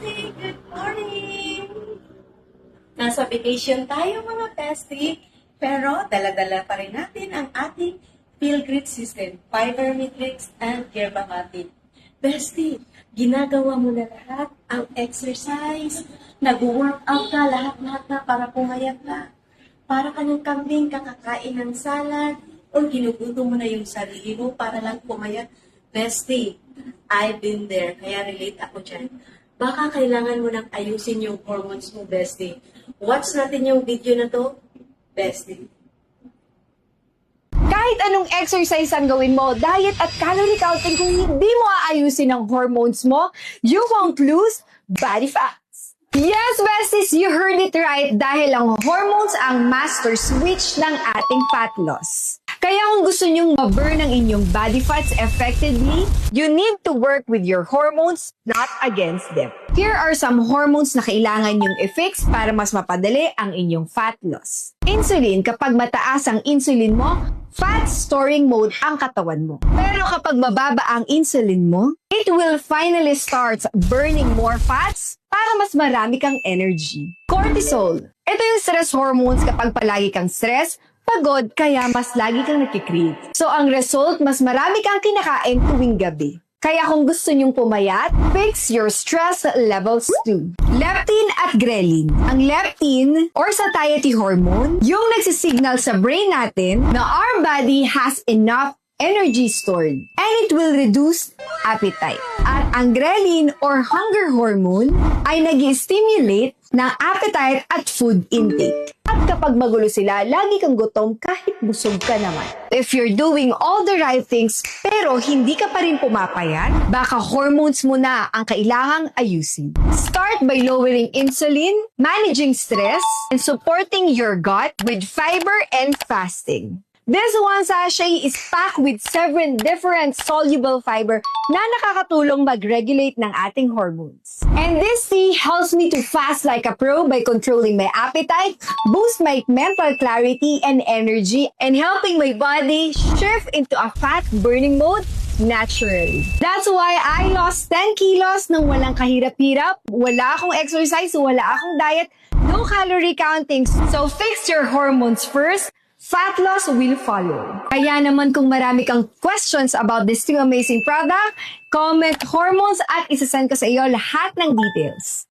bestie! Good morning! Nasa vacation tayo mga bestie, pero dala-dala pa rin natin ang ating Feel Great System, Fiber Matrix and Yerba Mate. Bestie, ginagawa mo na lahat ang exercise, nag-workout ka, lahat-lahat na para pumayat ka. Para ka ng kambing kakakain ng salad, o ginuguto mo na yung sarili mo para lang pumayat. Bestie, I've been there, kaya relate ako dyan. Baka kailangan mo nang ayusin yung hormones mo, bestie. Watch natin yung video na to, bestie. Kahit anong exercise ang gawin mo, diet at calorie counting, kung hindi mo aayusin ang hormones mo, you won't lose body fats. Yes, besties, you heard it right dahil ang hormones ang master switch ng ating fat loss. Kaya kung gusto nyong ma-burn ang inyong body fats effectively, you need to work with your hormones, not against them. Here are some hormones na kailangan nyong i-fix para mas mapadali ang inyong fat loss. Insulin, kapag mataas ang insulin mo, fat storing mode ang katawan mo. Pero kapag mababa ang insulin mo, it will finally start burning more fats para mas marami kang energy. Cortisol. Ito yung stress hormones kapag palagi kang stress, pagod, kaya mas lagi kang nakikrave. So ang result, mas marami kang kinakain tuwing gabi. Kaya kung gusto nyong pumayat, fix your stress levels too. Leptin at ghrelin. Ang leptin, or satiety hormone, yung nagsisignal sa brain natin na our body has enough energy stored and it will reduce appetite. At ang ghrelin or hunger hormone ay nag-stimulate ng appetite at food intake. At kapag magulo sila, lagi kang gutom kahit busog ka naman. If you're doing all the right things pero hindi ka pa rin pumapayat, baka hormones mo na ang kailangang ayusin. Start by lowering insulin, managing stress, and supporting your gut with fiber and fasting. This one sachet is packed with 7 different soluble fiber na nakakatulong mag-regulate ng ating hormones. And this tea helps me to fast like a pro by controlling my appetite, boost my mental clarity and energy, and helping my body shift into a fat-burning mode naturally. That's why I lost 10 kilos nang walang kahirap-hirap, wala akong exercise, wala akong diet, no calorie counting. So fix your hormones first, fat loss will follow. Kaya naman kung marami kang questions about this new amazing product, comment hormones at isasend ko sa iyo lahat ng details.